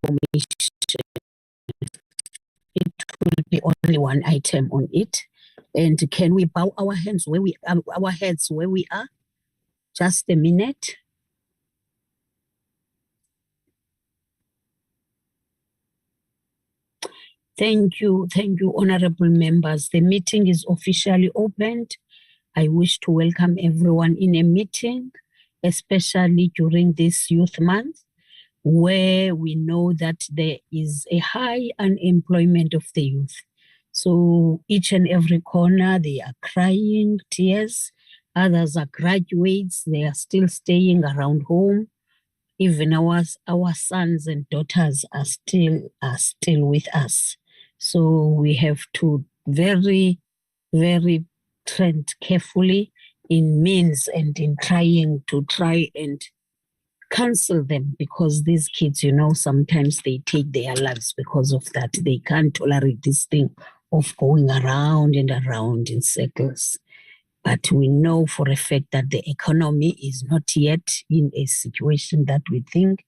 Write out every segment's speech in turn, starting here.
information. It will be only one item on it. And can we bow our heads where we are? Just a minute. Thank you, honorable members. The meeting is officially opened. I wish to welcome everyone in a meeting, especially during this youth month, where we know that there is a high unemployment of the youth. So each and every corner, they are crying tears. Others are graduates. They are still staying around home. Even our sons and daughters are still with us. So we have to very, very tread carefully in means and in trying and counsel them, because these kids, sometimes they take their lives because of that. They can't tolerate this thing of going around and around in circles. But we know for a fact that the economy is not yet in a situation that we think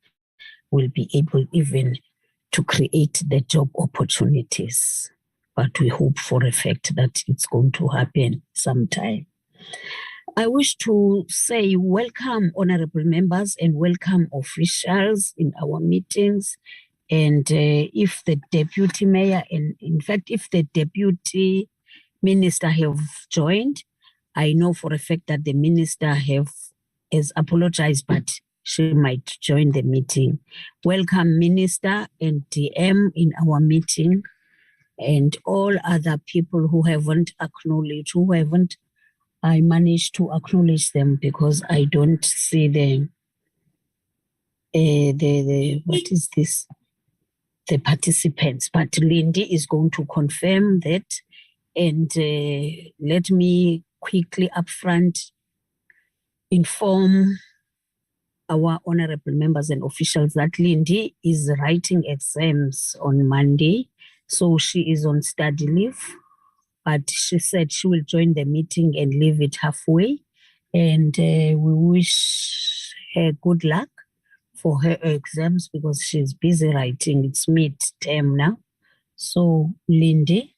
will be able even to create the job opportunities. But we hope for a fact that it's going to happen sometime. I wish to say welcome, honorable members, and welcome officials in our meetings. And if the deputy mayor, and in fact, if the deputy minister have joined, I know for a fact that the minister has apologized, but she might join the meeting. Welcome, Minister and DM in our meeting, and all other people who haven't acknowledged, I managed to acknowledge them because I don't see the what is this? The participants. But Lindy is going to confirm that, and let me quickly upfront inform our honorable members and officials that Lindy is writing exams on Monday, so she is on study leave, but she said she will join the meeting and leave it halfway, and we wish her good luck for her exams because she's busy writing. It's mid-term now. So Lindy,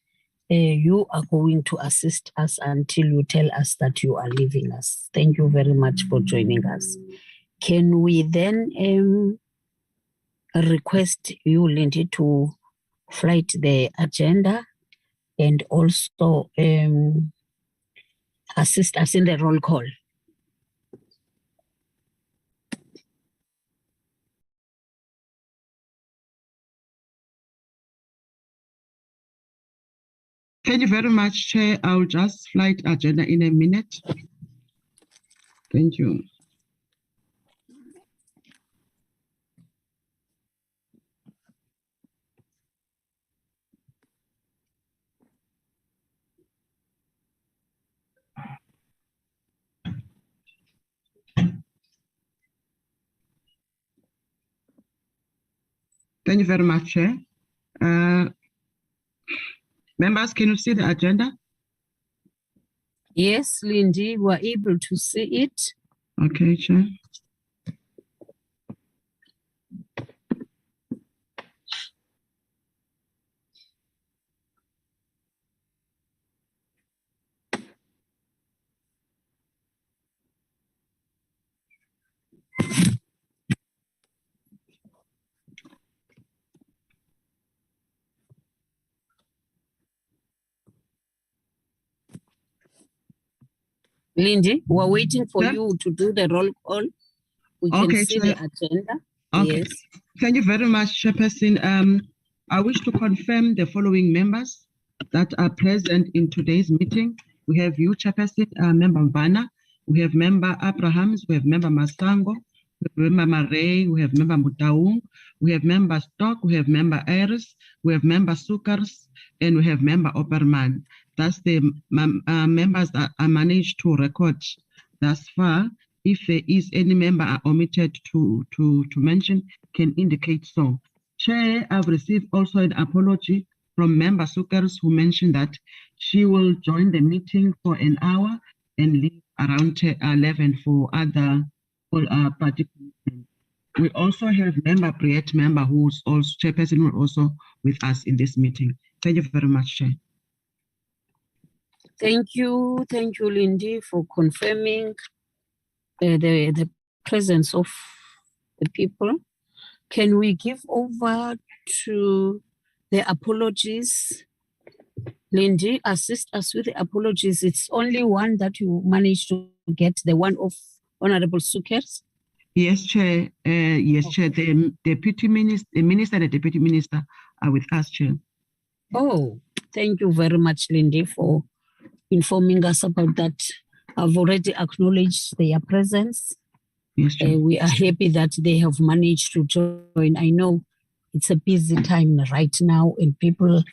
you are going to assist us until you tell us that you are leaving us. Thank you very much for joining us. Can we then request you, Lindy, to flight the agenda and also assist us in the roll call? Thank you very much, Chair. I'll just flight agenda in a minute. Thank you. Thank you very much, Chair. Members, can you see the agenda? Yes, Lindy, we're able to see it. Okay, Chair. Lindy, we're waiting for you to do the roll call. We can see Chair. the agenda. Okay. Yes. Thank you very much, Chairperson. I wish to confirm the following members that are present in today's meeting. We have you, Chairperson, Member Mvana. We have Member Abrahams. We have Member Masango. We have Member Marais. We have Member Mutaung. We have Member Stock. We have Member Iris. We have Member Sukars. And we have Member Oberman. That's the members that I managed to record thus far. If there is any member I omitted to mention, can indicate so. Chair, I've received also an apology from Member Sukars, who mentioned that she will join the meeting for an hour and leave around 11 for other participants. We also have member Briette, member who's also chairperson, who also with us in this meeting. Thank you very much, Chair. Thank you, Lindy, for confirming the presence of the people. Can we give over to the apologies? Lindy, assist us with the apologies. It's only one that you managed to get, the one of Honorable Sukers. Yes, Chair. Yes, Chair. The deputy minister, the minister and the deputy minister are with us, Chair. Oh, thank you very much, Lindy, for informing us about that. I've already acknowledged their presence. Yes, Chair. We are happy that they have managed to join. I know it's a busy time right now and people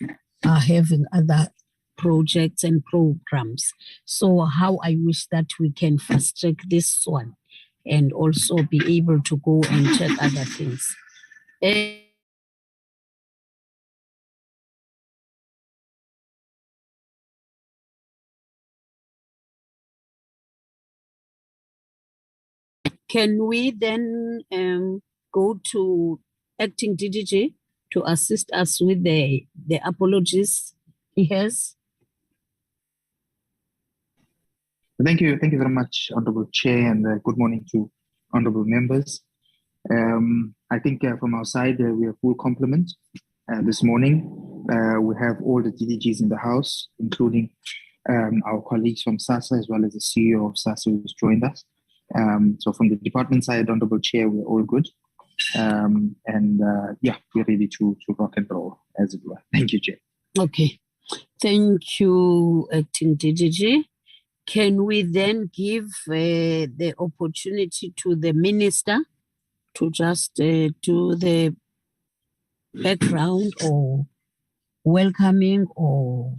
are having other projects and programs. So how I wish that we can fast track this one and also be able to go and check other things. Can we then go to Acting DDG to assist us with the apologies he has? Thank you very much, Honorable Chair, and good morning to honorable members. I think from our side, we have full complement this morning. We have all the DDGs in the house, including our colleagues from SASSA, as well as the CEO of SASSA who's joined us. So from the department side, Honorable Chair, we're all good. Yeah, we're ready to rock and roll, as it were. Thank you, Chair. Okay. Thank you, Acting DDG. Can we then give the opportunity to the minister to just do the background or welcoming or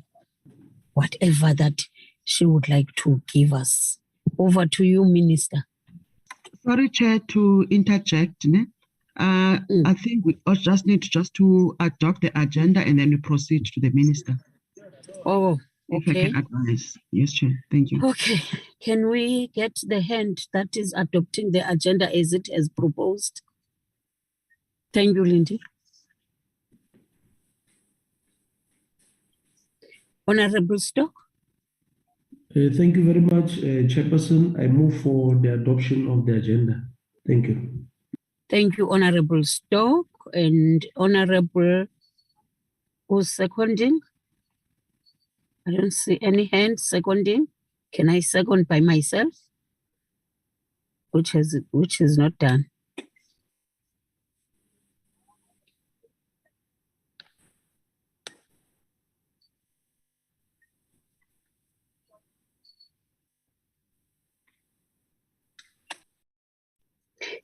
whatever that she would like to give us? Over to you, Minister. Sorry, Chair, to interject. I think we just need to adopt the agenda and then we proceed to the minister. Oh, if I okay. can advise. Yes, Chair. Thank you. Okay. Can we get the hand that is adopting the agenda as it has proposed? Thank you, Lindy. Honorable Stock. Thank you very much, Chairperson. I move for the adoption of the agenda. Thank you. Thank you, Honorable Stock. And Honorable, who's seconding? I don't see any hand seconding. Can I second by myself? Which is not done.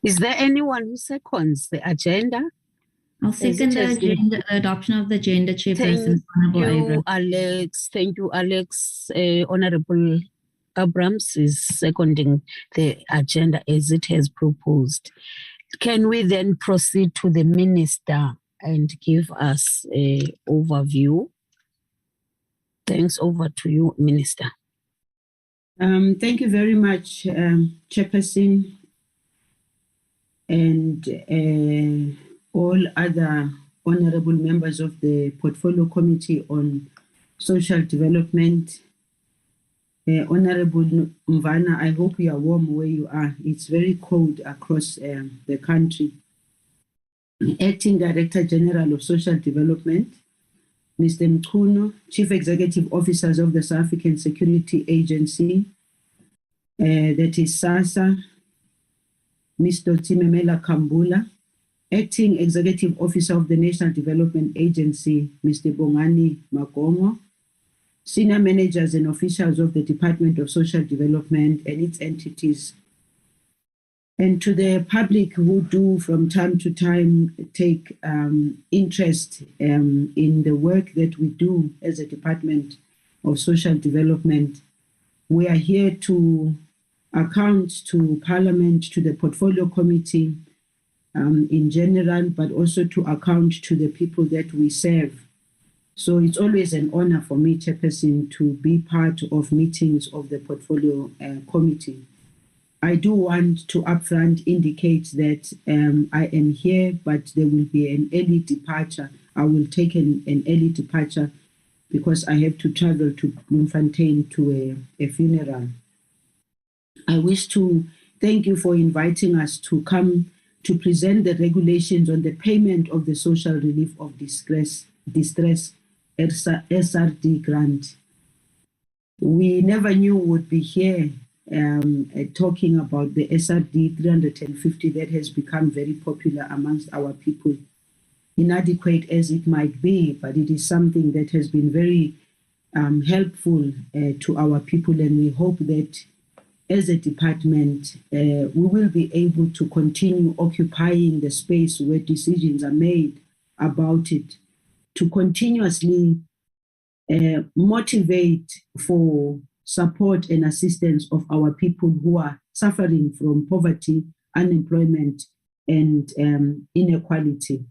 Is there anyone who seconds the agenda? I'll second the agenda, adoption of the agenda, Chairperson. Thank you, Alex. Honorable Abrams is seconding the agenda as it has proposed. Can we then proceed to the minister and give us an overview? Thanks. Over to you, Minister. Thank you very much, Chairperson, and all other honorable members of the Portfolio Committee on Social Development. Honorable Mvana, I hope you are warm where you are. It's very cold across the country. Acting Director General of Social Development, Mr. Mkuno, Chief Executive Officers of the South African Security Agency, that is SASSA, Mr. Timemela Kambula, Acting Executive Officer of the National Development Agency, Mr. Bongani Magongo, Senior Managers and Officials of the Department of Social Development and its entities, and to the public who do from time to time take interest in the work that we do as a Department of Social Development. We are here to account to Parliament, to the Portfolio Committee in general, but also to account to the people that we serve. So it's always an honor for me, Chairperson, to be part of meetings of the Portfolio Committee. I do want to upfront indicate that I am here, but there will be an early departure. I will take an early departure because I have to travel to Bloemfontein to a funeral. I wish to thank you for inviting us to come to present the regulations on the payment of the Social Relief of Distress SRD grant. We never knew we would be here talking about the SRD 350 that has become very popular amongst our people. Inadequate as it might be, but it is something that has been very helpful to our people, and we hope that as a department, we will be able to continue occupying the space where decisions are made about it, to continuously motivate for support and assistance of our people who are suffering from poverty, unemployment, and inequality.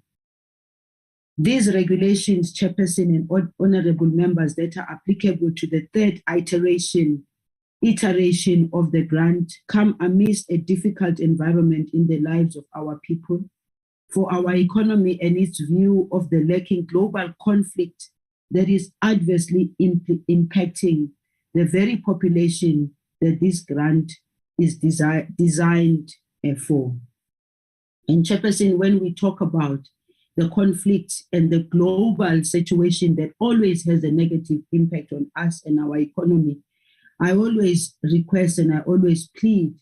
These regulations, Chairperson and honorable members, that are applicable to the third iteration of the grant come amidst a difficult environment in the lives of our people, for our economy and its view of the lacking global conflict that is adversely impacting the very population that this grant is designed for. And Chairperson, when we talk about the conflict and the global situation that always has a negative impact on us and our economy, I always request and I always plead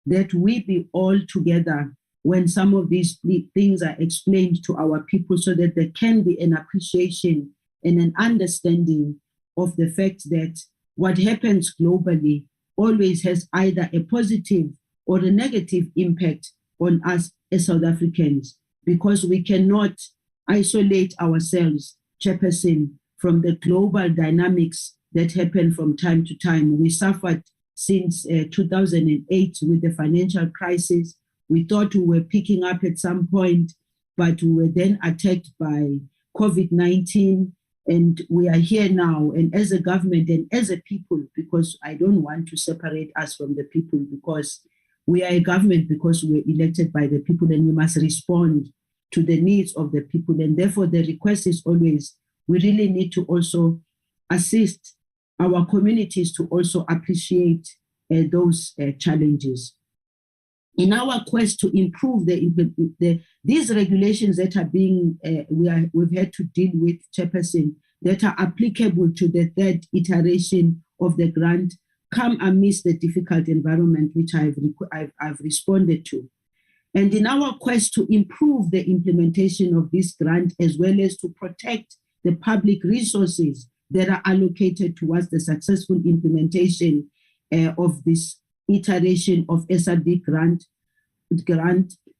that we be all together when some of these things are explained to our people, so that there can be an appreciation and an understanding of the fact that what happens globally always has either a positive or a negative impact on us as South Africans, because we cannot isolate ourselves, Chairperson, from the global dynamics that happen from time to time. We suffered since 2008 with the financial crisis. We thought we were picking up at some point, but we were then attacked by COVID-19, and we are here now. And as a government and as a people, because I don't want to separate us from the people, because we are a government, because we were elected by the people, and we must respond to the needs of the people. And therefore, the request is always, we really need to also assist our communities to also appreciate those challenges. In our quest to improve these regulations that are being, we've had to deal with, Chairperson, that are applicable to the third iteration of the grant, come amidst the difficult environment which I've responded to. And in our quest to improve the implementation of this grant, as well as to protect the public resources that are allocated towards the successful implementation of this iteration of SRD grant,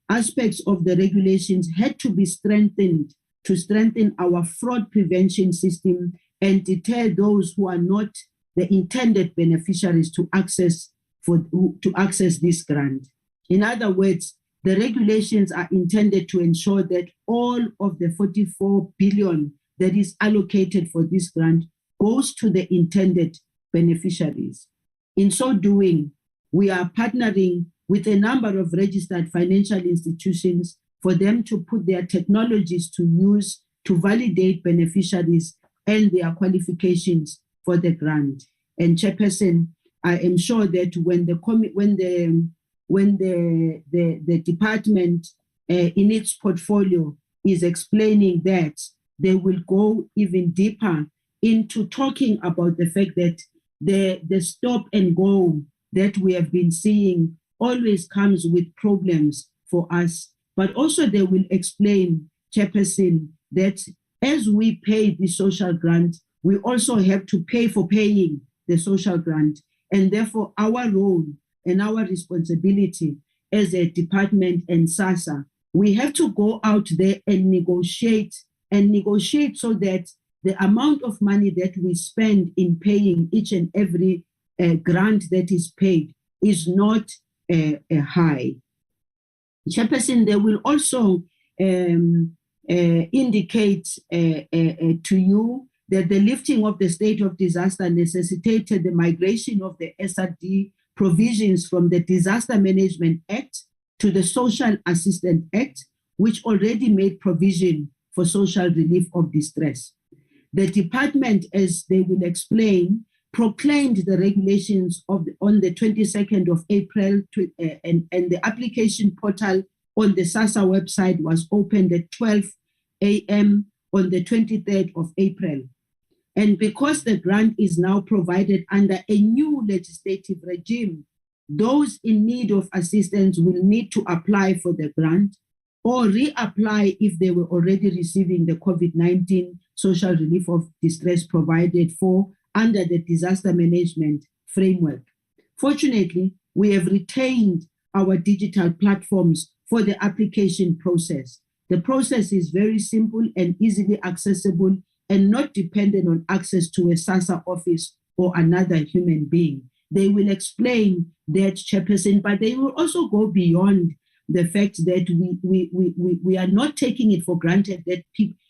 aspects of the regulations had to be strengthened to strengthen our fraud prevention system and deter those who are not the intended beneficiaries to access this grant. In other words, the regulations are intended to ensure that all of the 44 billion that is allocated for this grant goes to the intended beneficiaries. In so doing, we are partnering with a number of registered financial institutions for them to put their technologies to use to validate beneficiaries and their qualifications for the grant. And Chairperson, I am sure that when the department in its portfolio is explaining that, they will go even deeper into talking about the fact that the stop and go that we have been seeing always comes with problems for us. But also they will explain, Chairperson, that as we pay the social grant, we also have to pay for paying the social grant. And therefore our role and our responsibility as a department and SASSA, we have to go out there and negotiate so that the amount of money that we spend in paying each and every grant that is paid is not high. Chairperson, they will also indicate to you that the lifting of the state of disaster necessitated the migration of the SRD provisions from the Disaster Management Act to the Social Assistance Act, which already made provision for social relief of distress. The department, as they will explain, proclaimed the regulations on the 22nd of April, and the application portal on the SASSA website was opened at 12 a.m. on the 23rd of April. And because the grant is now provided under a new legislative regime, those in need of assistance will need to apply for the grant or reapply if they were already receiving the COVID-19 social relief of distress provided for under the disaster management framework. Fortunately, we have retained our digital platforms for the application process. The process is very simple and easily accessible and not dependent on access to a SASSA office or another human being. They will explain that, Chairperson, but they will also go beyond the fact that we are not taking it for granted that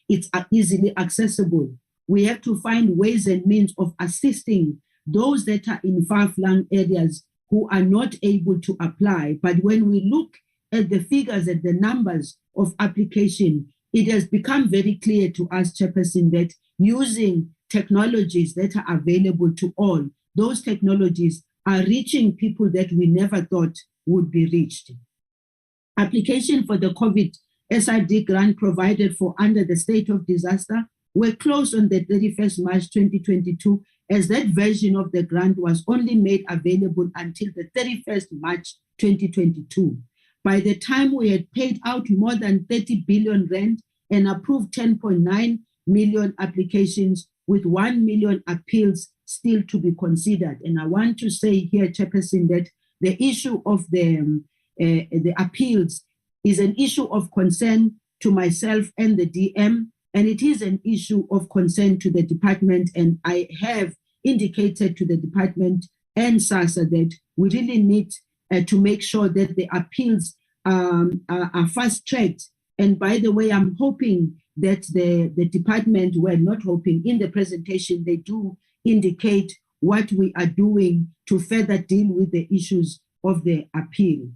it's easily accessible. We have to find ways and means of assisting those that are in far-flung areas who are not able to apply. But when we look at the figures and the numbers of application, it has become very clear to us, Chairperson, that using technologies that are available to all, those technologies are reaching people that we never thought would be reached. Application for the COVID SRD grant provided for under the state of disaster were closed on the 31st March 2022, as that version of the grant was only made available until the 31st March 2022. By the time we had paid out more than 30 billion rand and approved 10.9 million applications with 1 million appeals still to be considered. And I want to say here, Chairperson, that the issue of the appeals is an issue of concern to myself and the DM, and it is an issue of concern to the department. And I have indicated to the department and SASSA that we really need to make sure that the appeals are fast-tracked. And by the way, I'm hoping that the department, we're not hoping, in the presentation, they do indicate what we are doing to further deal with the issues of the appeal.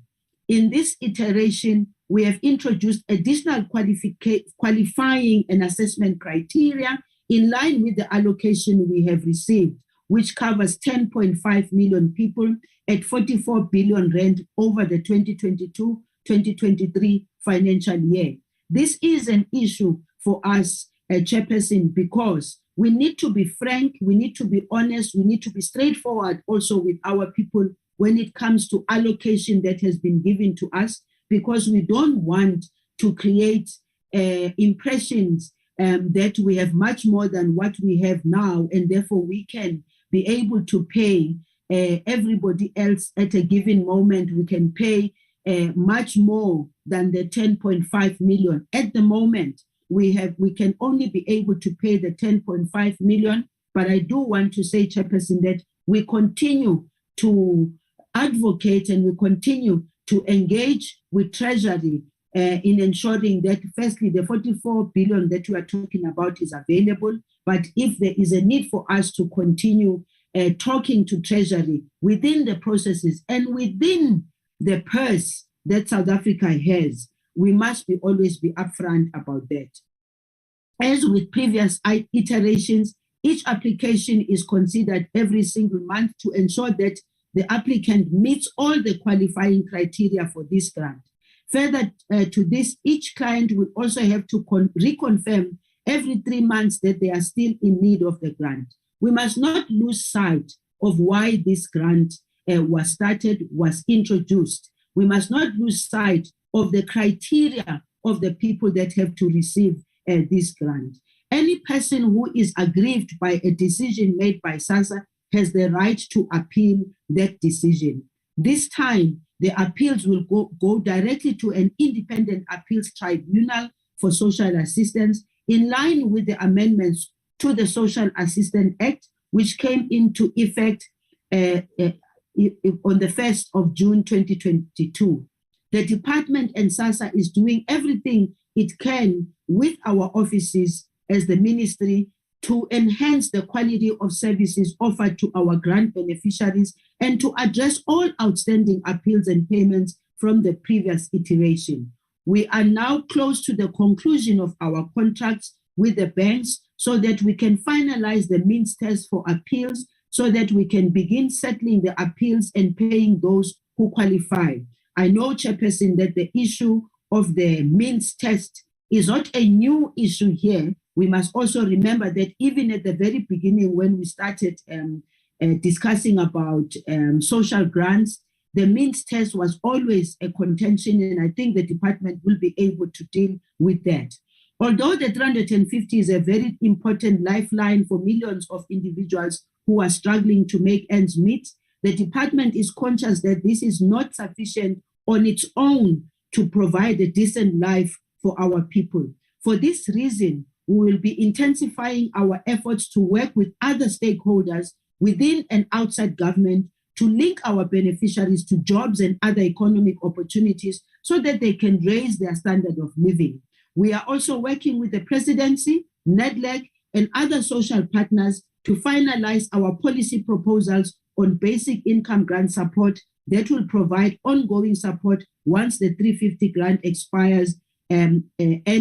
In this iteration, we have introduced additional qualifying and assessment criteria in line with the allocation we have received, which covers 10.5 million people at 44 billion rand over the 2022-2023 financial year. This is an issue for us, Chairperson, because we need to be frank, we need to be honest, we need to be straightforward also with our people when it comes to allocation that has been given to us, because we don't want to create impressions that we have much more than what we have now, and therefore we can be able to pay everybody else at a given moment. We can pay much more than the 10.5 million. At the moment, we can only be able to pay the 10.5 million, but I do want to say, Chairperson, that we continue to advocate and we continue to engage with Treasury in ensuring that, firstly, the 44 billion that you are talking about is available, but if there is a need for us to continue talking to Treasury within the processes and within the purse that South Africa has, we must always be upfront about that. As with previous iterations, each application is considered every single month to ensure that the applicant meets all the qualifying criteria for this grant. Further to this, each client will also have to reconfirm every 3 months that they are still in need of the grant. We must not lose sight of why this grant was started, was introduced. We must not lose sight of the criteria of the people that have to receive this grant. Any person who is aggrieved by a decision made by SASSA has the right to appeal that decision. This time, the appeals will go directly to an independent appeals tribunal for social assistance in line with the amendments to the Social Assistance Act, which came into effect on the 1st of June 2022. The department and SASSA is doing everything it can with our offices as the ministry to enhance the quality of services offered to our grant beneficiaries and to address all outstanding appeals and payments from the previous iteration. We are now close to the conclusion of our contracts with the banks so that we can finalize the means test for appeals so that we can begin settling the appeals and paying those who qualify. I know, Chairperson, that the issue of the means test is not a new issue here. We must also remember that even at the very beginning when we started discussing about social grants, the means test was always a contention, and I think the department will be able to deal with that. Although the 350 is a very important lifeline for millions of individuals who are struggling to make ends meet, the department is conscious that this is not sufficient on its own to provide a decent life for our people. For this reason, we will be intensifying our efforts to work with other stakeholders within and outside government to link our beneficiaries to jobs and other economic opportunities so that they can raise their standard of living. We are also working with the presidency, NEDLEC, and other social partners to finalize our policy proposals on basic income grant support that will provide ongoing support once the 350 grant expires end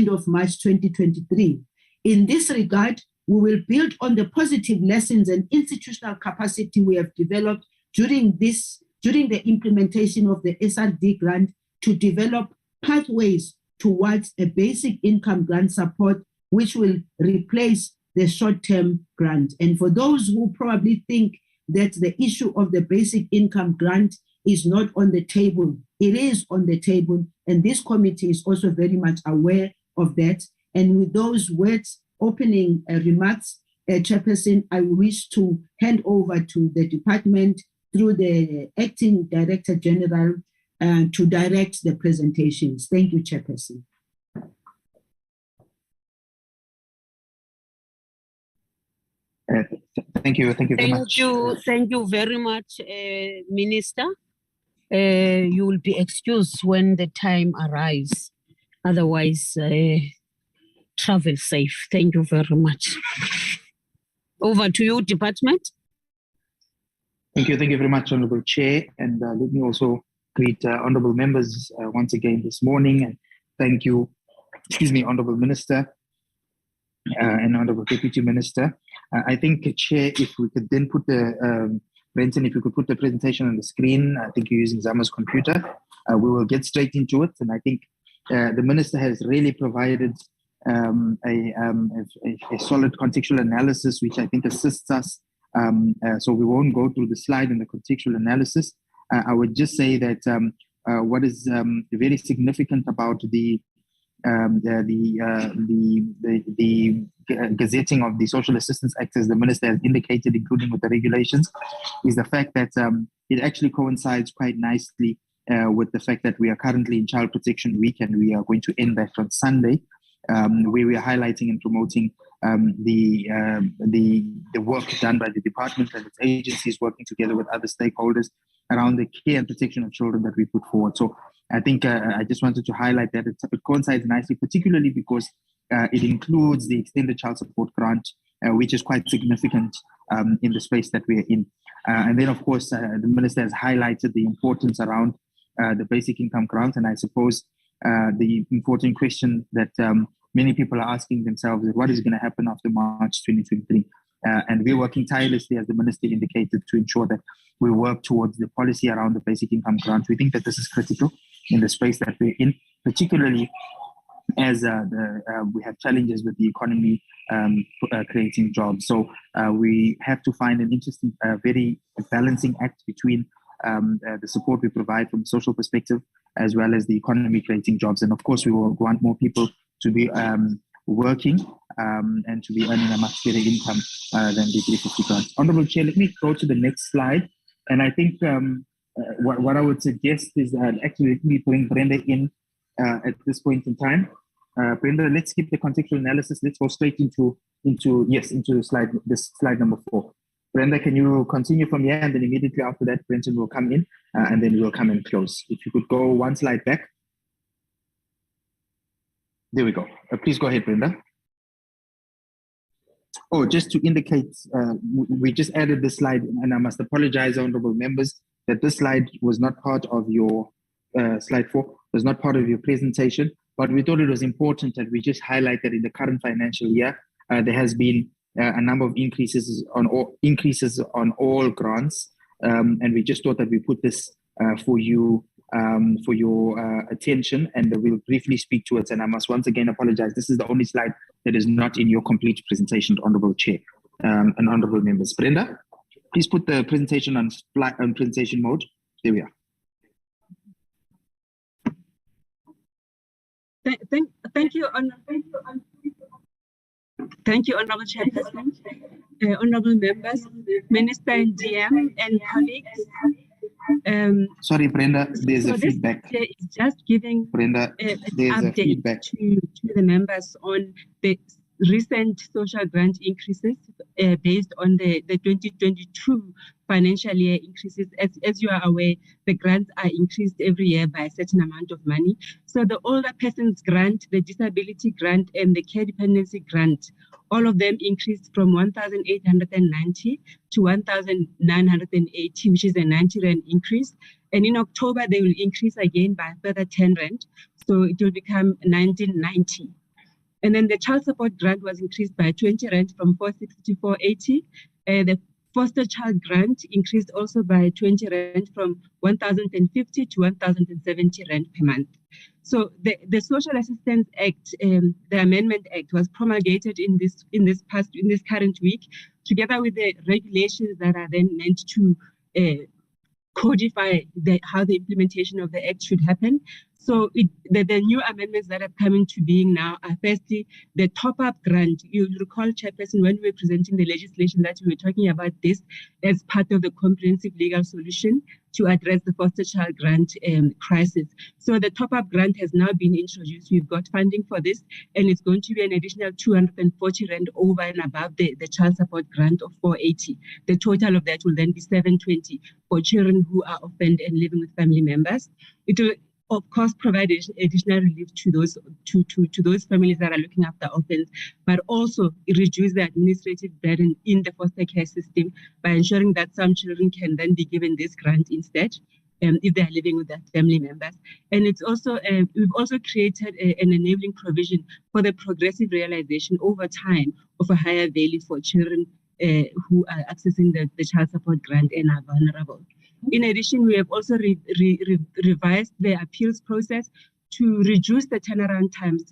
of March 2023. In this regard, we will build on the positive lessons and institutional capacity we have developed during the implementation of the SRD grant to develop pathways towards a basic income grant support, which will replace the short-term grant. And for those who probably think that the issue of the basic income grant is not on the table, it is on the table, and this committee is also very much aware of that. And with those words, opening remarks, Chairperson, I wish to hand over to the department through the Acting Director General to direct the presentations. Thank you, Chairperson. Thank you very much. Thank you very much, Minister. You will be excused when the time arrives. Otherwise, travel safe. Thank you very much. Over to you, Department. Thank you very much, Honorable Chair. And let me also greet honorable members once again this morning. And thank you, Honorable Minister and Honorable Deputy Minister. I think, Chair, if we could then put the, Brenton, if you could put the presentation on the screen, I think you're using Zama's computer. We will get straight into it. And I think the Minister has really provided a solid contextual analysis, which I think assists us. So we won't go through the slide and the contextual analysis. I would just say that what is very significant about the gazetting of the Social Assistance Act, as the Minister has indicated, including with the regulations, is the fact that it actually coincides quite nicely with the fact that we are currently in Child Protection Week, and we are going to end that on Sunday, where we are highlighting and promoting the work done by the department and its agencies working together with other stakeholders around the care and protection of children that we put forward. So I think I just wanted to highlight that it coincides nicely, particularly because it includes the extended child support grant, which is quite significant in the space that we are in. And then, of course, the Minister has highlighted the importance around the basic income grant. And I suppose the important question that many people are asking themselves is what is going to happen after March 2023? And we're working tirelessly, as the Minister indicated, to ensure that we work towards the policy around the basic income grant. We think that this is critical in the space that we're in, particularly as we have challenges with the economy creating jobs. So we have to find an interesting, very balancing act between the support we provide from a social perspective, as well as the economy creating jobs. And of course, we will want more people to be working and to be earning a much better income than the 350 grants. Honorable Chair, let me go to the next slide. And I think what I would suggest is actually let me bring Brenda in at this point in time. Brenda, let's skip the contextual analysis. Let's go straight into slide number 4. Brenda, can you continue from here? And then immediately after that, Brenton will come in and then we'll come and close. If you could go one slide back. There we go. Please go ahead, Brenda. Oh, just to indicate, we just added this slide, and I must apologize, honorable members, that this slide was not part of your, slide 4, was not part of your presentation, but we thought it was important that we just highlight that in the current financial year, there has been a number of increases on all grants, and we just thought that we put this for your attention, and we'll briefly speak to it. And I must once again apologize. This is the only slide that is not in your complete presentation, Honorable Chair and Honorable Members. Brenda, please put the presentation on presentation mode. There we are. Thank you, Honorable Chairperson, Honorable Members, Minister and DM, and colleagues. Sorry, Brenda, there's a feedback. It's just giving Brenda, there's a feedback to the members on the recent social grant increases based on the 2022 financial year increases. As you are aware, the grants are increased every year by a certain amount of money. So the older persons grant, the disability grant, and the care dependency grant, all of them increased from 1,890 to 1,980, which is a 90 Rand increase. And in October, they will increase again by a further 10 Rand. So it will become 1,990. And then the child support grant was increased by 20 Rand from 460 to 480. The foster child grant increased also by 20 Rand from 1,050 to 1,070 Rand per month. So the Social Assistance Act, the Amendment Act, was promulgated in this current week, together with the regulations that are then meant to codify how the implementation of the Act should happen. So the new amendments that have come into being now are firstly the top-up grant. You'll recall, Chairperson, when we were presenting the legislation that we were talking about this as part of the comprehensive legal solution to address the foster child grant crisis. So the top-up grant has now been introduced. We've got funding for this, and it's going to be an additional 240 Rand over and above the child support grant of 480. The total of that will then be 720 for children who are orphaned and living with family members. It will, of course, provide additional relief to those families that are looking after orphans, but also reduce the administrative burden in the foster care system by ensuring that some children can then be given this grant instead, if they are living with their family members. And it's also we've also created an enabling provision for the progressive realization over time of a higher value for children who are accessing the child support grant and are vulnerable. In addition, we have also revised the appeals process to reduce the turnaround times.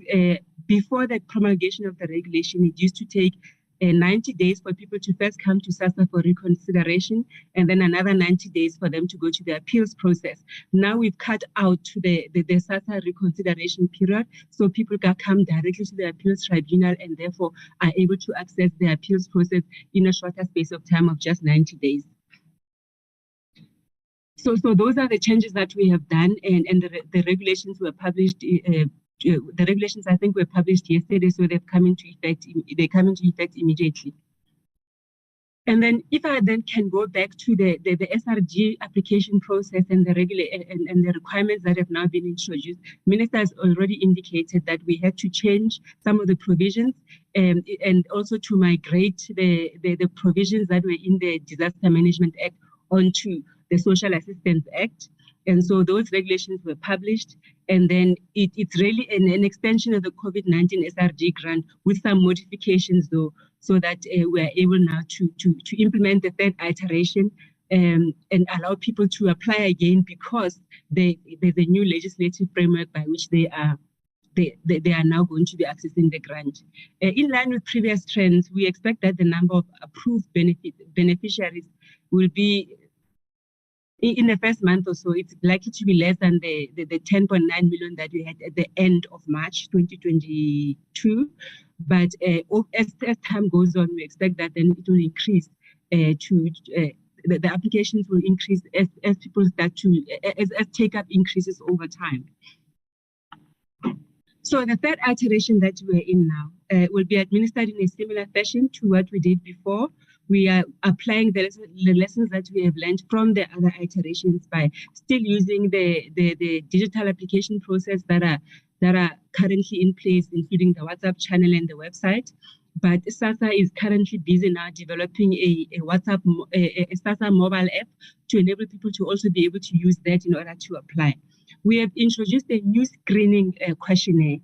Before the promulgation of the regulation, it used to take 90 days for people to first come to SASSA for reconsideration, and then another 90 days for them to go to the appeals process. Now we've cut out to the SASSA reconsideration period, so people can come directly to the appeals tribunal and therefore are able to access the appeals process in a shorter space of time of just 90 days. So those are the changes that we have done, and the regulations were published. The regulations, I think, were published yesterday, so they've come into effect. They come into effect immediately. And then, if I then can go back to the SRG application process and the and the requirements that have now been introduced, Minister has already indicated that we had to change some of the provisions and also to migrate the provisions that were in the Disaster Management Act onto the Social Assistance Act. And so those regulations were published, and then it's really an extension of the COVID-19 SRG grant with some modifications, though, so that we're able now to implement the third iteration and allow people to apply again, because there's a new legislative framework by which they are now going to be accessing the grant. In line with previous trends, we expect that the number of approved beneficiaries will be, in the first month or so, it's likely to be less than the 10.9 million that we had at the end of March 2022. But as time goes on, we expect that then it will increase the applications will increase as people start to, as take-up increases over time. So the third iteration that we're in now will be administered in a similar fashion to what we did before. We are applying the lessons that we have learned from the other iterations by still using the digital application process that are currently in place, including the WhatsApp channel and the website. but SASSA is currently busy now developing a WhatsApp, a SASSA mobile app to enable people to also be able to use that in order to apply. We have introduced a new screening questionnaire,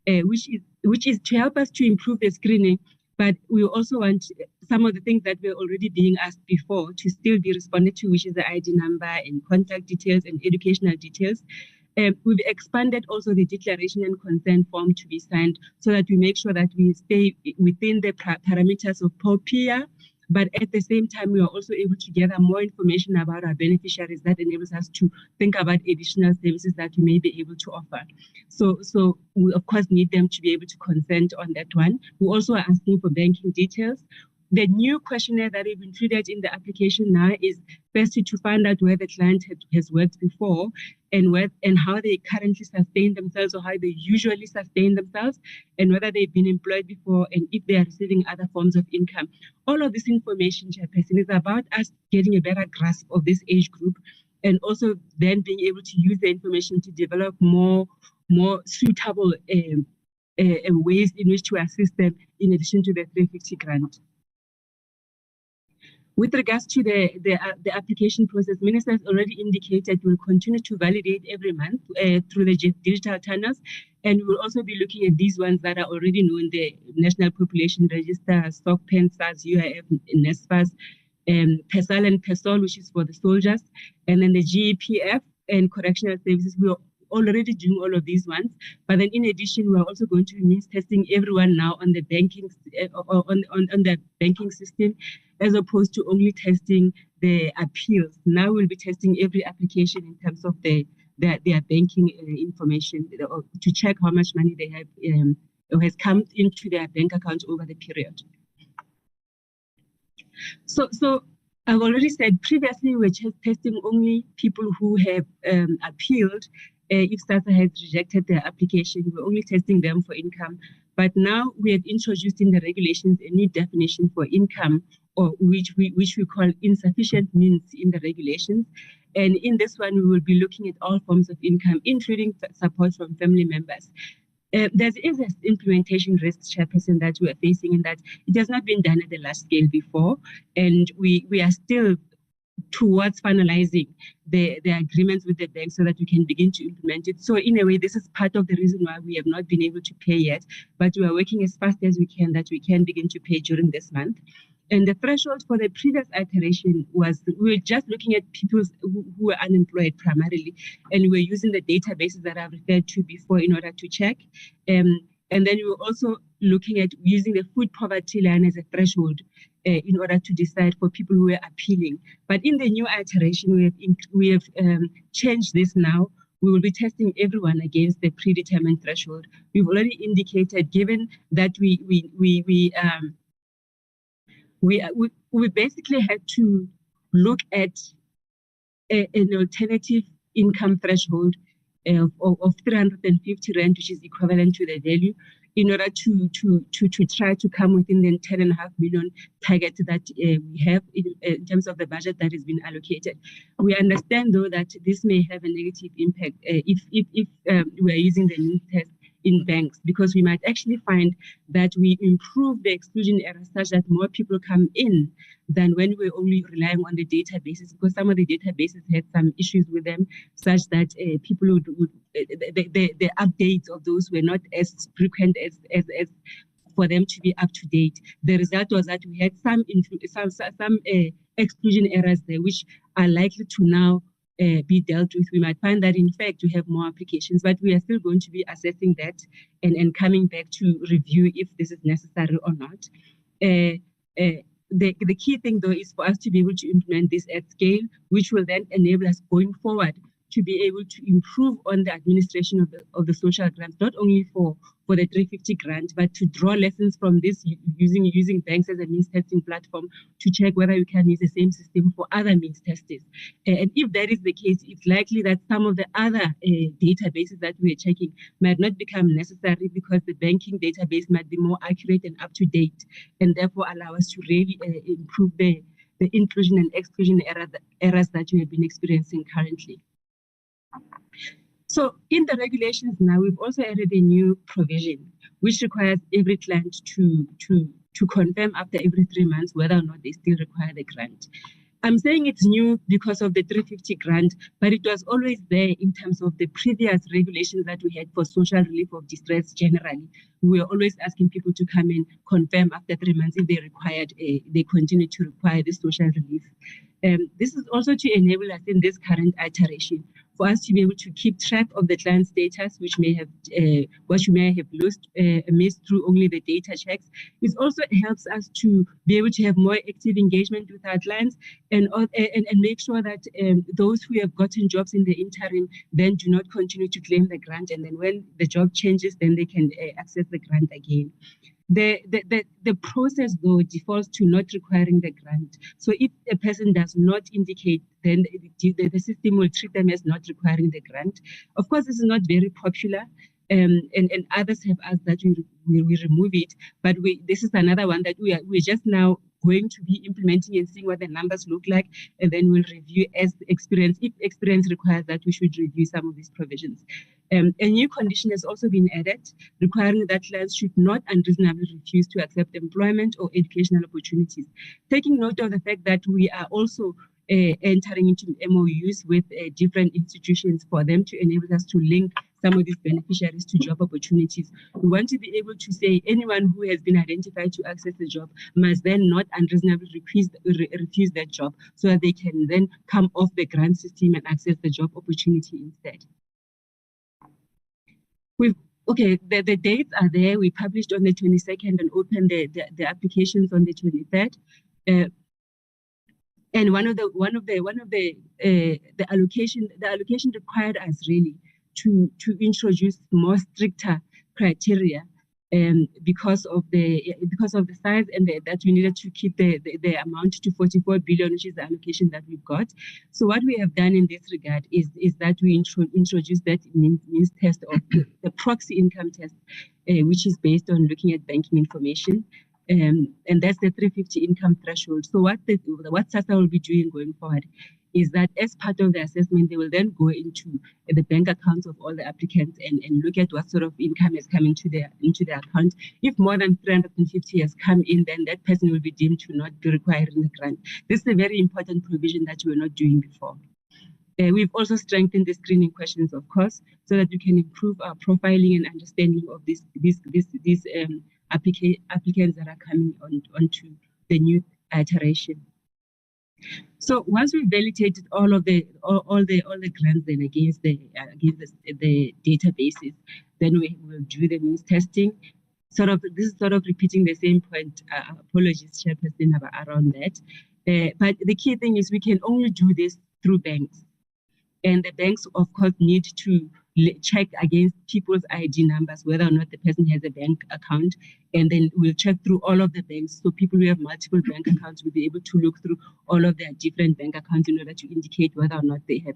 which is to help us to improve the screening, but we also want some of the things that were already being asked before to still be responded to, which is the ID number and contact details and educational details. We've expanded also the declaration and consent form to be signed so that we make sure that we stay within the parameters of POPIA, but at the same time, we are also able to gather more information about our beneficiaries that enables us to think about additional services that we may be able to offer. So we, of course, need them to be able to consent on that one. We also are asking for banking details. The new questionnaire that we've included in the application now is firstly to find out where the client has worked before and how they currently sustain themselves or how they usually sustain themselves and whether they've been employed before and if they are receiving other forms of income. All of this information, Chairperson, is about us getting a better grasp of this age group and also then being able to use the information to develop more suitable ways in which to assist them in addition to the 350 grant. With regards to the application process, Minister has already indicated we'll continue to validate every month through the digital channels, and we'll also be looking at these ones that are already known, the National Population Register, SOCPEN, SARS, UIF, NSFAS, PESAL and PESOL, which is for the soldiers, and then the GEPF and correctional services. We are already doing all of these ones, but then in addition, we are also going to be testing everyone now on the banking on the banking system, as opposed to only testing the appeals. Now we'll be testing every application in terms of their banking information to check how much money they have has come into their bank account over the period. So I've already said previously we were just testing only people who have appealed. If SASSA has rejected their application, we're only testing them for income. But now we have introduced in the regulations a new definition for income, or which we call insufficient means in the regulations. And in this one, we will be looking at all forms of income, including support from family members. There is an implementation risk, Chairperson, that we are facing in that it has not been done at a large scale before, and we are still towards finalizing the agreements with the bank so that we can begin to implement it. So in a way, this is part of the reason why we have not been able to pay yet, but we are working as fast as we can that we can begin to pay during this month. And the threshold for the previous iteration was we were just looking at people who were unemployed primarily, and we were using the databases that I've referred to before in order to check. And then we were also looking at using the food poverty line as a threshold in order to decide for people who were appealing. But in the new iteration, we have changed this now. We will be testing everyone against the predetermined threshold. We've already indicated, given that we basically had to look at an alternative income threshold of 350 rand, which is equivalent to the value, in order to try to come within the 10.5 million target that we have in terms of the budget that has been allocated. We understand, though, that this may have a negative impact if we are using the new test in banks, because we might actually find that we improve the exclusion error such that more people come in than when we're only relying on the databases, because some of the databases had some issues with them such that people would the updates of those were not as frequent as for them to be up to date. The result was that we had some exclusion errors there, which are likely to now be dealt with. We might find that in fact we have more applications, but we are still going to be assessing that and coming back to review if this is necessary or not. The key thing, though, is for us to be able to implement this at scale, which will then enable us going forward to be able to improve on the administration of the social grants, not only for the 350 grant, but to draw lessons from this using banks as a means testing platform to check whether we can use the same system for other means testers. And if that is the case, it's likely that some of the other databases that we are checking might not become necessary because the banking database might be more accurate and up to date, and therefore allow us to really improve the inclusion and exclusion errors that we have been experiencing currently. So in the regulations now, we've also added a new provision which requires every client to to confirm after every 3 months whether or not they still require the grant. I'm saying it's new because of the 350 grant, but it was always there in terms of the previous regulations that we had for social relief of distress generally. We were always asking people to come and confirm after 3 months if they required, they continue to require the social relief. This is also to enable us in this current iteration for us to be able to keep track of the client status, which may have what you may have missed through only the data checks. It also helps us to be able to have more active engagement with our clients and make sure that those who have gotten jobs in the interim then do not continue to claim the grant, and then when the job changes, then they can access the grant again. The process, though, defaults to not requiring the grant. So if a person does not indicate, then the system will treat them as not requiring the grant. Of course, this is not very popular, and others have asked that we remove it. But this is another one that we're just now going to be implementing and seeing what the numbers look like, and then we'll review as experience. If experience requires that, we should review some of these provisions. A new condition has also been added, requiring that clients should not unreasonably refuse to accept employment or educational opportunities. Taking note of the fact that we are also entering into MOUs with different institutions for them to enable us to link some of these beneficiaries to job opportunities. We want to be able to say anyone who has been identified to access the job must then not unreasonably refuse that job, so that they can then come off the grant system and access the job opportunity instead. The dates are there. We published on the 22nd and opened the applications on the 23rd. And the allocation required us really to introduce more stricter criteria because of the size and that we needed to keep the amount to 44 billion, which is the allocation that we've got. So what we have done in this regard is that we introduced that means test of the proxy income test, which is based on looking at banking information. And that's the 350 income threshold. So what SASSA will be doing going forward is that as part of the assessment, they will then go into the bank accounts of all the applicants and look at what sort of income has come into their account. If more than 350 has come in, then that person will be deemed to not be requiring the grant. This is a very important provision that we were not doing before. We've also strengthened the screening questions, of course, so that we can improve our profiling and understanding of these applicants that are coming onto the new iteration. So once we've validated all the grants then against the databases, then we will do the means testing. This is sort of repeating the same point. Apologies, Chairperson, around that. But the key thing is we can only do this through banks, and the banks, of course, need to check against people's ID numbers whether or not the person has a bank account, and then we'll check through all of the banks. So people who have multiple bank accounts will be able to look through all of their different bank accounts in order to indicate whether or not they have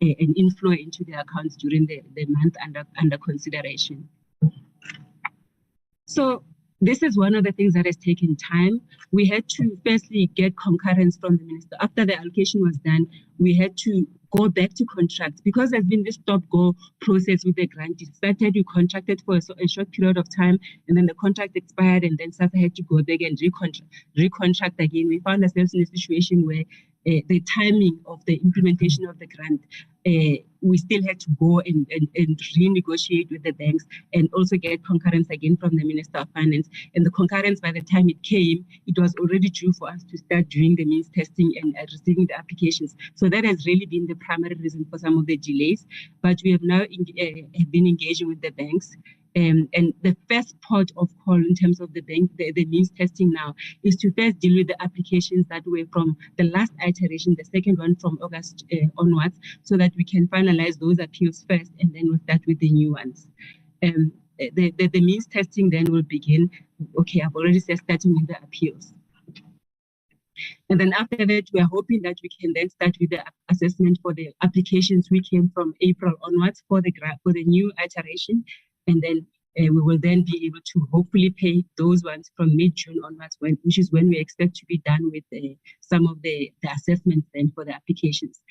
an inflow into their accounts during the month under consideration. So this is one of the things that has taken time. We had to firstly get concurrence from the minister. After the allocation was done, we had to go back to contracts because there's been this stop-go process with the grant. It started, we contracted for a short period of time, and then the contract expired, and then SASSA had to go back and recontract again. We found ourselves in a situation where the timing of the implementation of the grant, we still had to go and renegotiate with the banks and also get concurrence again from the Minister of Finance. And the concurrence, by the time it came, it was already due for us to start doing the means testing and receiving the applications. So that has really been the primary reason for some of the delays. But we have now been engaging with the banks. And the first port of call in terms of the means testing now is to first deal with the applications that were from the last iteration, the second one from August onwards, so that we can finalize those appeals first, and then we'll start with the new ones. The means testing then will begin. Okay, I've already said starting with the appeals. And then after that, we are hoping that we can then start with the assessment for the applications we came from April onwards for the new iteration. And then we will then be able to hopefully pay those ones from mid-June onwards, which is when we expect to be done with some of the assessments then for the applications.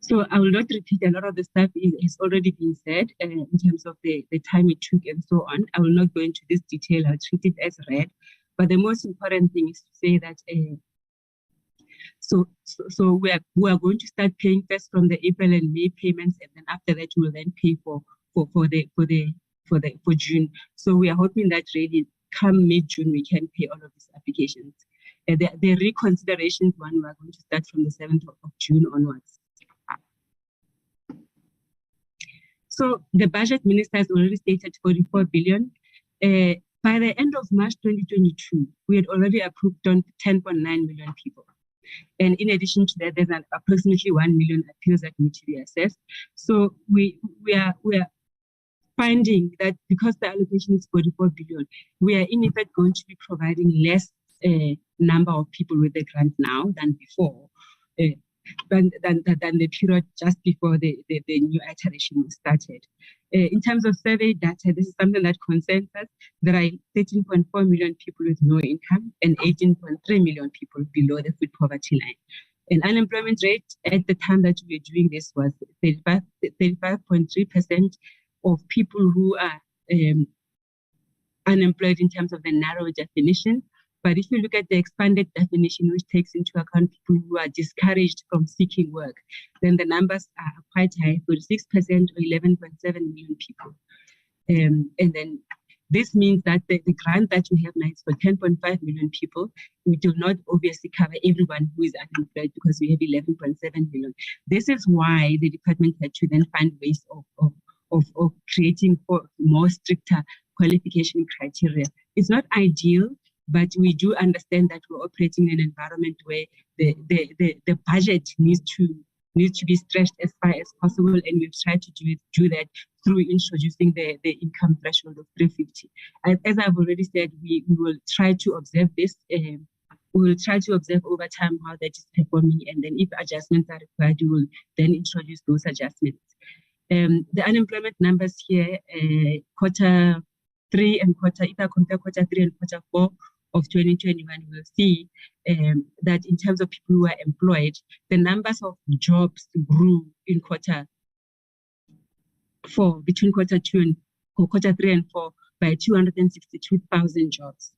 So I will not repeat a lot of the stuff is already been said in terms of the time it took and so on. I will not go into this detail. I'll treat it as read. But the most important thing is to say that so we are going to start paying first from the April and May payments, and then after that we will then pay for June. So we are hoping that really come mid-June we can pay all of these applications. The reconsiderations one we are going to start from the 7th of June onwards. So the budget minister has already stated 44 billion. By the end of March 2022, we had already approved 10.9 million people. And in addition to that, there's approximately 1 million appeals that need to be assessed. So we are finding that because the allocation is 44 billion, we are in effect going to be providing less number of people with the grant now than before, than the period just before the new iteration was started. In terms of survey data, this is something that concerns us. There are 13.4 million people with no income and 18.3 million people below the food poverty line. And unemployment rate at the time that we were doing this was 35.3% of people who are unemployed in terms of the narrow definition. But if you look at the expanded definition, which takes into account people who are discouraged from seeking work, then the numbers are quite high, 46% or 11.7 million people. And then this means that the grant that we have now is for 10.5 million people. We do not obviously cover everyone who is unemployed because we have 11.7 million. This is why the department had to then find ways of creating more stricter qualification criteria. It's not ideal, but we do understand that we're operating in an environment where the budget needs to be stretched as far as possible, and we've tried to do that through introducing the income threshold of 350. As I've already said, we will try to observe this. We will try to observe over time how that is performing, and then if adjustments are required, we will then introduce those adjustments. The unemployment numbers here, quarter 3 and if I compare quarter 3 and quarter 4 of 2021, we'll see that in terms of people who are employed, the numbers of jobs grew in quarter 4, between quarter 3 and 4 by 262,000 jobs.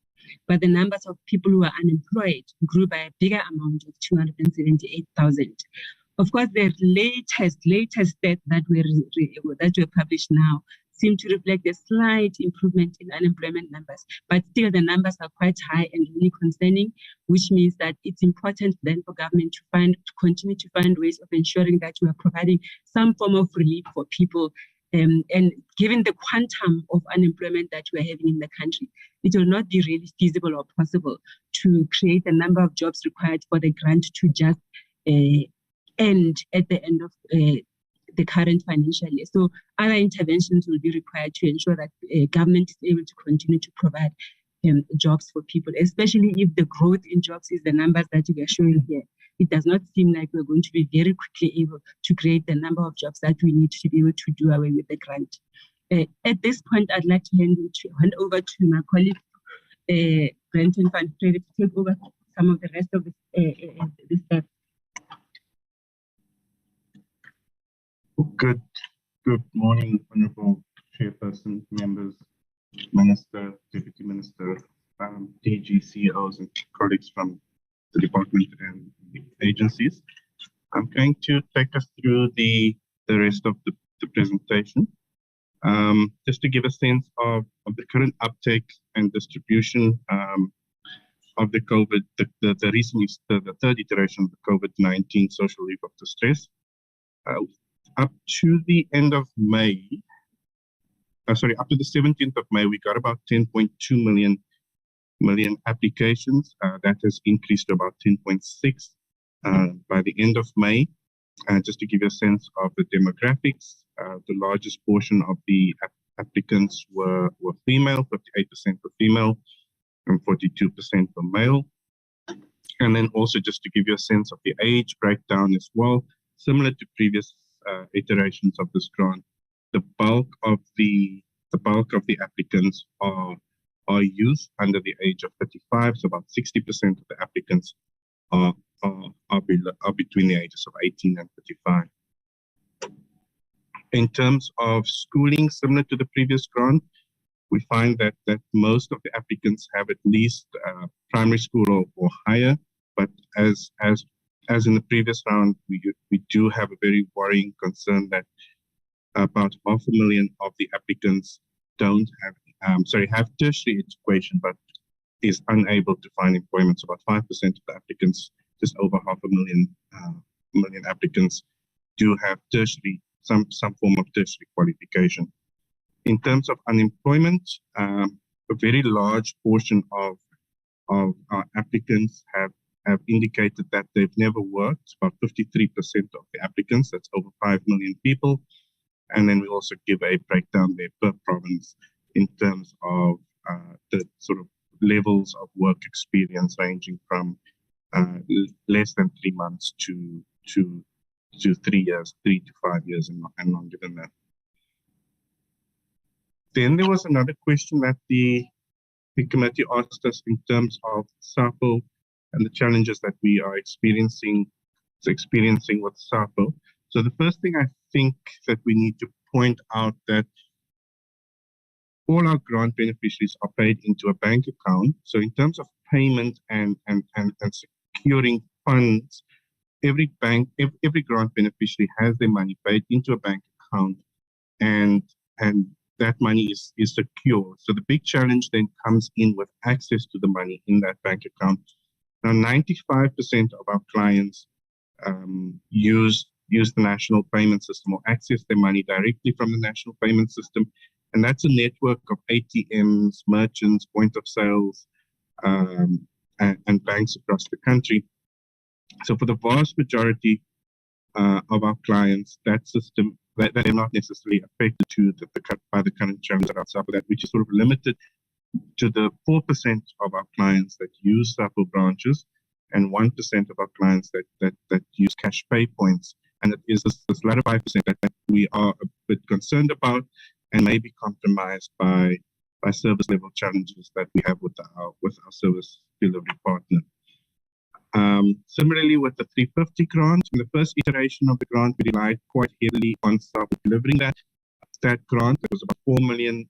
But the numbers of people who are unemployed grew by a bigger amount of 278,000. Of course, the latest stat that were published now seem to reflect a slight improvement in unemployment numbers, but still the numbers are quite high and really concerning, which means that it's important then for government to continue to find ways of ensuring that we are providing some form of relief for people. And given the quantum of unemployment that we're having in the country, it will not be really feasible or possible to create the number of jobs required for the grant to just end at the end of the current financial year. So other interventions will be required to ensure that government is able to continue to provide jobs for people, especially if the growth in jobs is the numbers that we are showing here. It does not seem like we're going to be very quickly able to create the number of jobs that we need to be able to do away with the grant. At this point, I'd like to hand over to my colleague, Brenton Van Frede, to take over some of the rest of this stuff. Good morning, Honorable Chairperson, members, Minister, Deputy Minister, DG, CEOs, and colleagues from the department and the agencies. I'm going to take us through the rest of the presentation, just to give a sense of the current uptake and distribution of the COVID, the third iteration of the COVID-19 social leave of distress. Up to the end of May, up to the 17th of May, we got about 10.2 million applications. That has increased to about 10.6 by the end of May. Just to give you a sense of the demographics, the largest portion of the applicants were female, 58% were female and 42% were male. And then also just to give you a sense of the age breakdown as well, similar to previous iterations of this grant, the bulk of the applicants are youth under the age of 35. So about 60% of the applicants are between the ages of 18 and 35. In terms of schooling, similar to the previous grant, we find that most of the applicants have at least primary school or higher, but as in the previous round, we do have a very worrying concern that about 500,000 of the applicants don't have tertiary education, but is unable to find employment. So about 5% of the applicants, just over 500,000 applicants, do have tertiary, some form of tertiary qualification. In terms of unemployment, a very large portion of our applicants have indicated that they've never worked, about 53% of the applicants, that's over 5 million people. And then we also give a breakdown there per province in terms of the sort of levels of work experience ranging from less than 3 months to 3 years, 3 to 5 years and longer than that. Then there was another question that the committee asked us in terms of SAPO and the challenges that we are experiencing with SAPO. So the first thing I think that we need to point out that all our grant beneficiaries are paid into a bank account. So in terms of payment and securing funds, every grant beneficiary has their money paid into a bank account, and that money is secure. So the big challenge then comes in with access to the money in that bank account. Now, 95% of our clients use the national payment system or access their money directly from the national payment system. And that's a network of ATMs, merchants, point of sales, and banks across the country. So for the vast majority of our clients, that system, that they're not necessarily affected by the current challenge around SAPO, that which is sort of limited to the 4% of our clients that use SAPO branches and 1% of our clients that use cash pay points. And it is this latter 5% that we are a bit concerned about and may be compromised by service level challenges that we have with our service delivery partner. Similarly, with the 350 grant, in the first iteration of the grant, we relied quite heavily on SAPO delivering that grant. There was about 4 million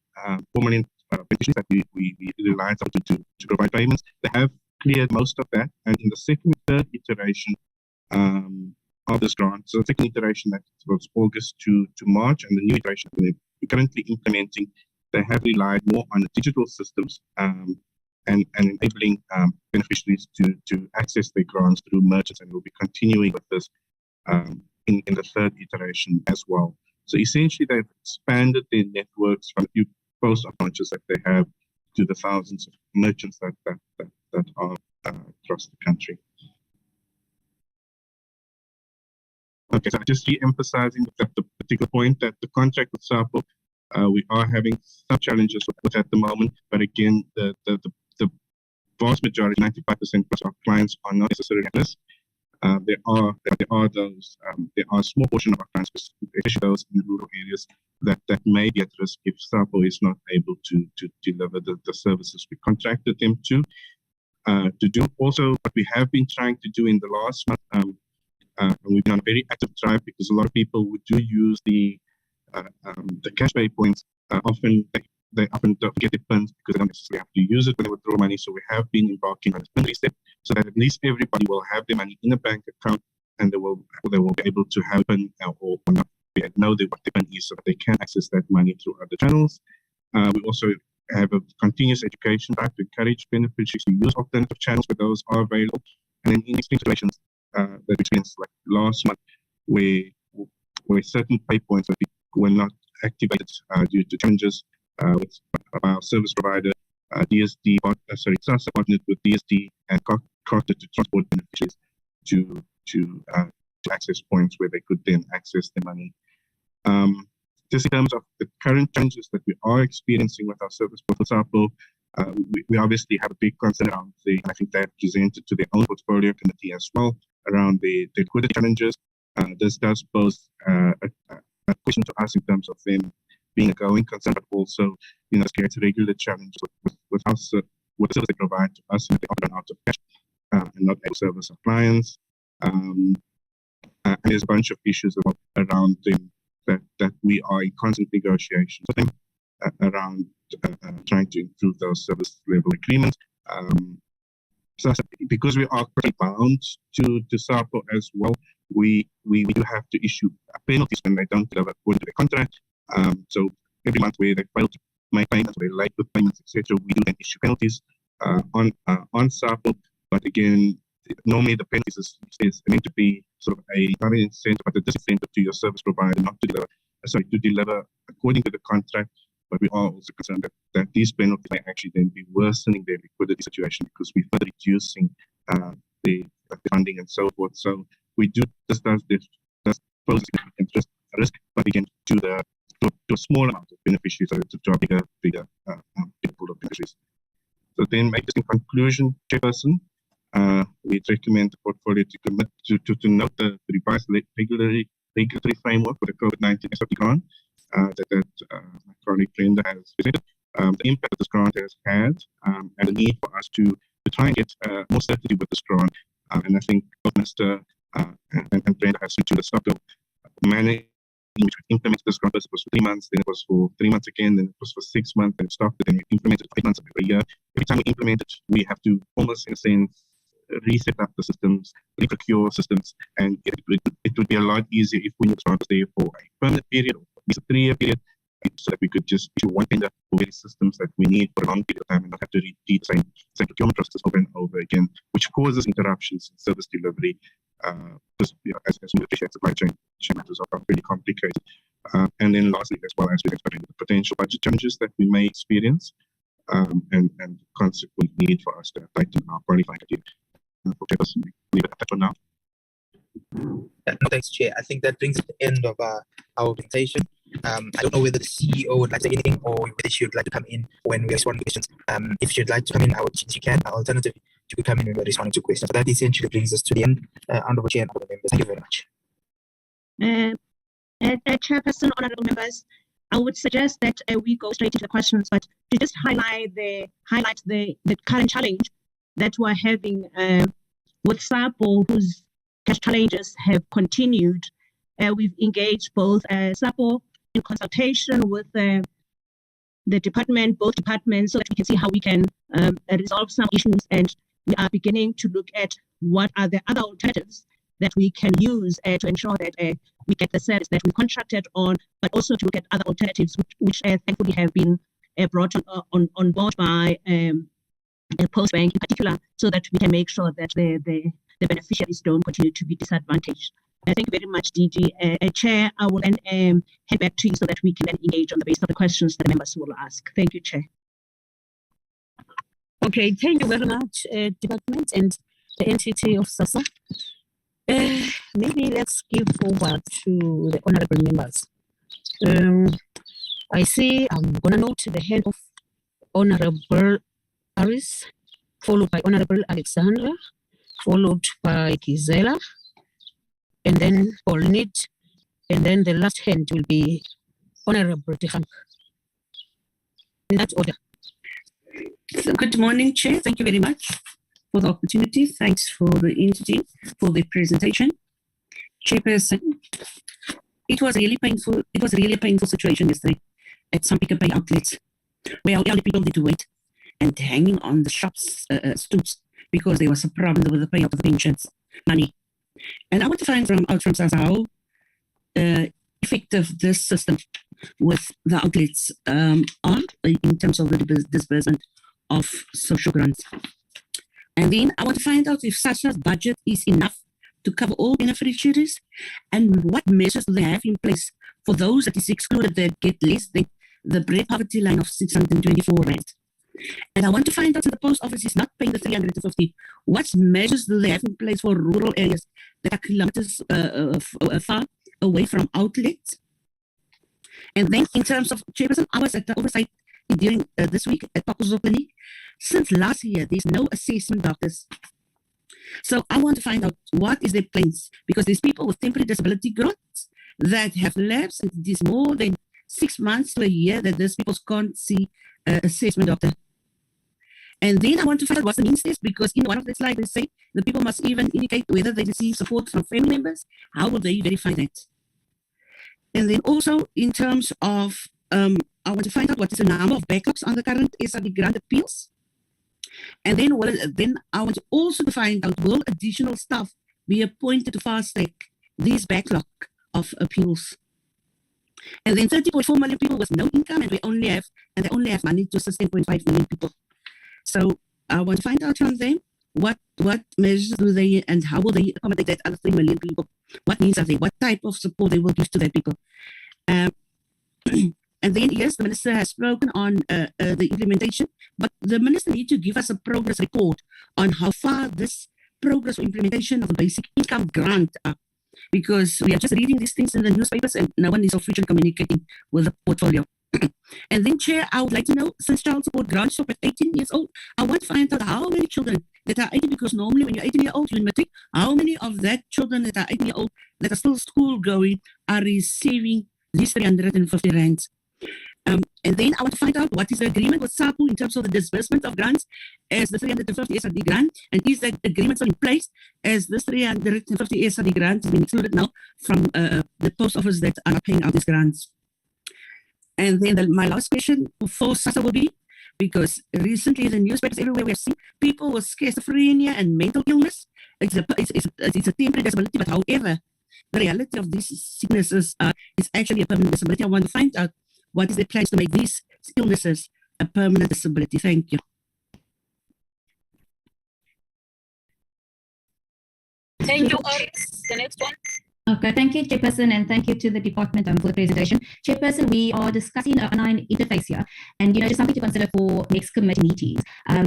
beneficiaries that we relied on to provide payments. They have cleared most of that, and in the second and third iteration of this grant, so the second iteration that was August to March, and the new iteration that we're currently implementing, they have relied more on the digital systems and enabling beneficiaries to access their grants through merchants, and we'll be continuing with this in the third iteration as well. So essentially, they've expanded their networks from a few post branches that they have to the thousands of merchants that are across the country. Okay, so just re-emphasizing that the particular point that the contract with SAPO, we are having some challenges with at the moment, but again, the vast majority, 95% plus our clients are not necessarily at risk. There are a small portion of our clients, especially those in rural areas, that may be at risk if SAPO is not able to deliver the services we contracted them to do. Also, what we have been trying to do in the last month, and we've been on a very active drive because a lot of people who do use the cash pay points often they often don't get their PINs because they don't necessarily have to use it when they withdraw money. So we have been embarking on a PIN reset so that at least everybody will have their money in a bank account and they will be able to have PIN or not know what the PIN is so that they can access that money through other channels. We also have a continuous education drive to encourage beneficiaries to use alternative channels where those are available. And in extreme situations that we experienced like last month where certain pay points were not activated due to challenges with our service provider, SASSA partnered with DSD and Carter to transport beneficiaries to access points where they could then access the money. Just in terms of the current challenges that we are experiencing with our service portal, we obviously have a big concern around and I think they have presented to their own portfolio committee as well around the liquidity challenges. This does pose a question to us in terms of them being a going concern, but also, it creates regular challenges with us, with the service they provide to us, and they often run out of cash and not able to service our clients. And there's a bunch of issues around them that we are in constant negotiations with them around trying to improve those service level agreements. So because we are bound to SAPO as well, we do have to issue penalties when they don't deliver according to the contract. So every month where they fail to make payments, they're late with payments, etc., we do then issue penalties on SAPO. But again, normally the penalties is meant to be sort of not an incentive, but a disincentive to your service provider not to deliver according to the contract. But we are also concerned that these penalties may actually then be worsening their liquidity situation because we're further reducing the funding and so forth. So we do this does pose a significant risk, but again to a small amount of beneficiaries, so to a bigger pool of beneficiaries. So then, just in conclusion, Chairperson, we recommend the portfolio to commit to note the revised regulatory framework for the COVID-19 SRT grant that my colleague Brenda has presented, the impact that this grant has had, and the need for us to try and get more certainty with this grant. And I think both Mr. and Brenda has to the SAPO manner in which we implemented this grant. It was for 3 months, then it was for 3 months again, then it was for 6 months, then it stopped, then we implemented 5 months every year. Every time we implement it, we have to almost, in a sense, reset up the systems, reprocure systems, and it would be a lot easier if we knew the grant was there for a permanent period or at least a 3-year period, so that we could just issue one tender for various systems that we need for a long period of time and not have to repeat the same procurement process over and over again, which causes interruptions in service delivery. Because as we appreciate, supply chain matters are really complicated. And then lastly, as well as we explain the potential budget challenges that we may experience, and consequent need for us to tighten our qualifying criteria. Leave it at that for now. No, thanks, Chair. I think that brings us to the end of our presentation. I don't know whether the CEO would like to say anything or whether she would like to come in when we respond to questions. If she'd like to come in, she can. Alternatively, she could come in when we're responding to questions. So that essentially brings us to the end. Honourable Chair and honourable members, thank you very much. Chairperson, honourable members, I would suggest that we go straight into the questions, but to just highlight the current challenge that we're having with SAPO, whose cash challenges have continued. We've engaged both SAPO in consultation with the department, both departments, so that we can see how we can resolve some issues, and we are beginning to look at what are the other alternatives that we can use to ensure that we get the service that we contracted on, but also to look at other alternatives which thankfully have been brought on board by Postbank in particular, so that we can make sure that the beneficiaries don't continue to be disadvantaged. Thank you very much, DG. Chair, I will then hand back to you so that we can then engage on the basis of the questions that the members will ask. Thank you, Chair. Okay, thank you very much, Department and the entity of SASSA. Maybe let's give forward to the honourable members. I see I'm going to note the hand of Honourable Aris, followed by Honourable Alexandra, followed by Gisela, and then Polnit, and then the last hand will be Honourable Dehank. In that order. So good morning, Chair. Thank you very much for the opportunity. Thanks for the entity for the presentation. Chairperson, it was really painful. It was really a painful situation yesterday at some Pick n Pay outlets where our elderly people need to wait and hanging on the shops stoops because there was a problem with the payout of the pensions money. And I want to find out from SASSA how effective this system with the outlets are in terms of the disbursement of social grants. And then I want to find out if SASSA's budget is enough to cover all beneficiaries and what measures do they have in place for those that is excluded that get less than the bread poverty line of 624 rand. And I want to find out if the post office is not paying the 350. What measures do they have in place for rural areas that are kilometers far away from outlets? And then in terms of Chairperson, I was at the oversight during this week at Pakuzo Clinic. Since last year, there's no assessment doctors. So I want to find out what is their plans, because there's people with temporary disability grants that have lapsed. It is more than 6 months to a year that these people can't see assessment doctor. And then I want to find out what's the means test, because in one of the slides they say the people must even indicate whether they receive support from family members. How will they verify that? And then also in terms of, I want to find out what is the number of backlogs on the current SRD grant appeals. And then, I want to also find out, will additional staff be appointed to fast track these backlog of appeals? And then 30.4 million people with no income, and they only have money to sustain 0.5 million people. So I want to find out from them what measures do they and how will they accommodate that other 3 million people? What needs are they? What type of support they will give to that people? And then, yes, the minister has spoken on the implementation, but the minister needs to give us a progress report on how far this progress or implementation of the basic income grant are. Because we are just reading these things in the newspapers and no one is officially communicating with the portfolio. And then, Chair, I would like to know, since child support grants stop at 18 years old, I want to find out how many children that are 18, because normally when you're 18 years old, you're in matric, how many of that children that are 18 years old that are still school going are receiving these 350 rands. And then I want to find out what is the agreement with SAPU in terms of the disbursement of grants as the 350 SRD grant, and is that agreement still in place as this 350 SRD grant has been excluded now from the post office that are paying out these grants. And then my last question for SASSA will be, because recently in the newspapers everywhere we have seen people with schizophrenia and mental illness. It's a temporary disability, but however, the reality of these sicknesses is actually a permanent disability. I want to find out what is the plans to make these illnesses a permanent disability. Thank you. Thank you, Oris. The next one. Okay, thank you, Chairperson, and thank you to the department for the presentation. Chairperson, we are discussing an online interface here, and just something to consider for next committee meetings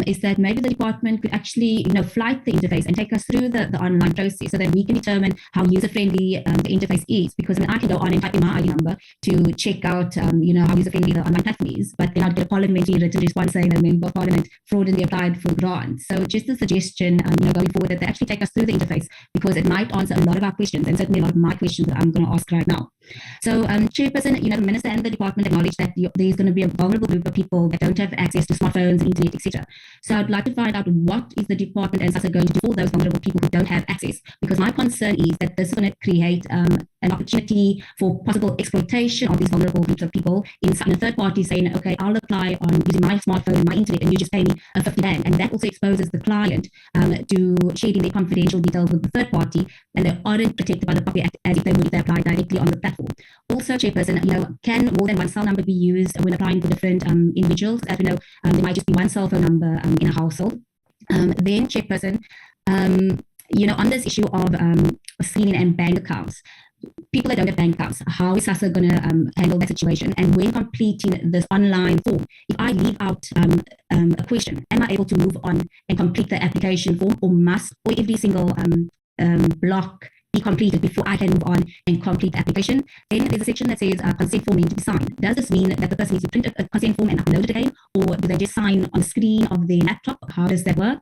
is that maybe the department could actually flight the interface and take us through the online process so that we can determine how user-friendly the interface is. Because I can go on and type in my ID number to check out how user-friendly the online platform is, but then I'd get a parliamentary written response saying that Member of Parliament fraudulently applied for grants. So just a suggestion going forward that they actually take us through the interface, because it might answer a lot of our questions, and certainly a lot of my questions that I'm going to ask right now. So, Chairperson, the Minister and the Department acknowledge that there's going to be a vulnerable group of people that don't have access to smartphones, internet, etc. So I'd like to find out what is the Department and SASSA going to do for those vulnerable people who don't have access, because my concern is that this is going to create an opportunity for possible exploitation of these vulnerable groups of people in a third party saying, okay, I'll apply on using my smartphone and my internet and you just pay me a 50 rand, and that also exposes the client to sharing their confidential details with the third party, and they aren't protected by the Copy Act as if they would if they apply directly on the platform. Also, Chairperson, can more than one cell number be used when applying for different individuals? As we know, there might just be one cell phone number in a household. Then, Chairperson, on this issue of screening and bank accounts, people that don't have bank accounts, how is SASSA going to handle that situation? And when completing this online form, if I leave out a question, am I able to move on and complete the application form, or every single block be completed before I can move on and complete the application? Then there's a section that says consent form needs to be signed. Does this mean that the person needs to print a consent form and upload it again, or do they just sign on the screen of their laptop? How does that work?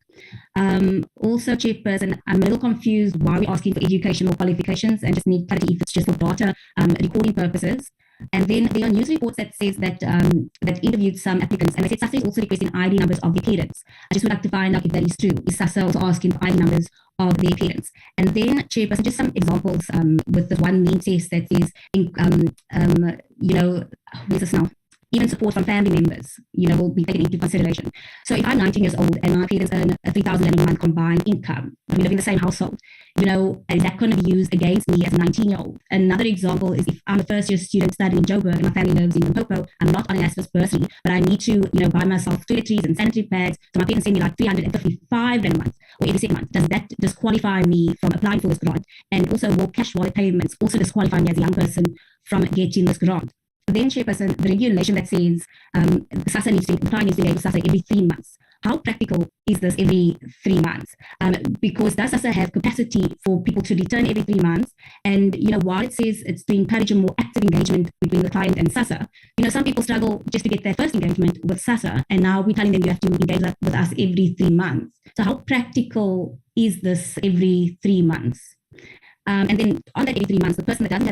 Also, Chairperson, I'm a little confused why we're asking for educational qualifications, and just need clarity if it's just for data recording purposes. And then there are news reports that says that that interviewed some applicants, and they said SASSA is also requesting ID numbers of their parents. I just would like to find out if that is true. Is SASSA also asking for ID numbers of their parents? And then, Chairperson, just some examples with the one main test that says, where's this now? Even support from family members, will be taken into consideration. So if I'm 19 years old and my parents earn 3,000 a month combined income, we live in the same household, is that going to be used against me as a 19-year-old? Another example is if I'm a first-year student studying in Joburg and my family lives in Limpopo, I'm not on an ASFA's bursary, but I need to, buy myself toiletries and sanitary pads, so my parents send me like 355 a month or every 6 months. Does that disqualify me from applying for this grant? And also, will cash wallet payments also disqualify me as a young person from getting this grant? Then, Chairperson, the regulation that says SASSA needs to engage with SASSA every 3 months. How practical is this every 3 months? Because does SASSA have capacity for people to return every 3 months? And, while it says it's to encourage a more active engagement between the client and SASSA, some people struggle just to get their first engagement with SASSA, and now we're telling them you have to engage with us every 3 months. So how practical is this every 3 months? And then on that every 3 months, the person that doesn't have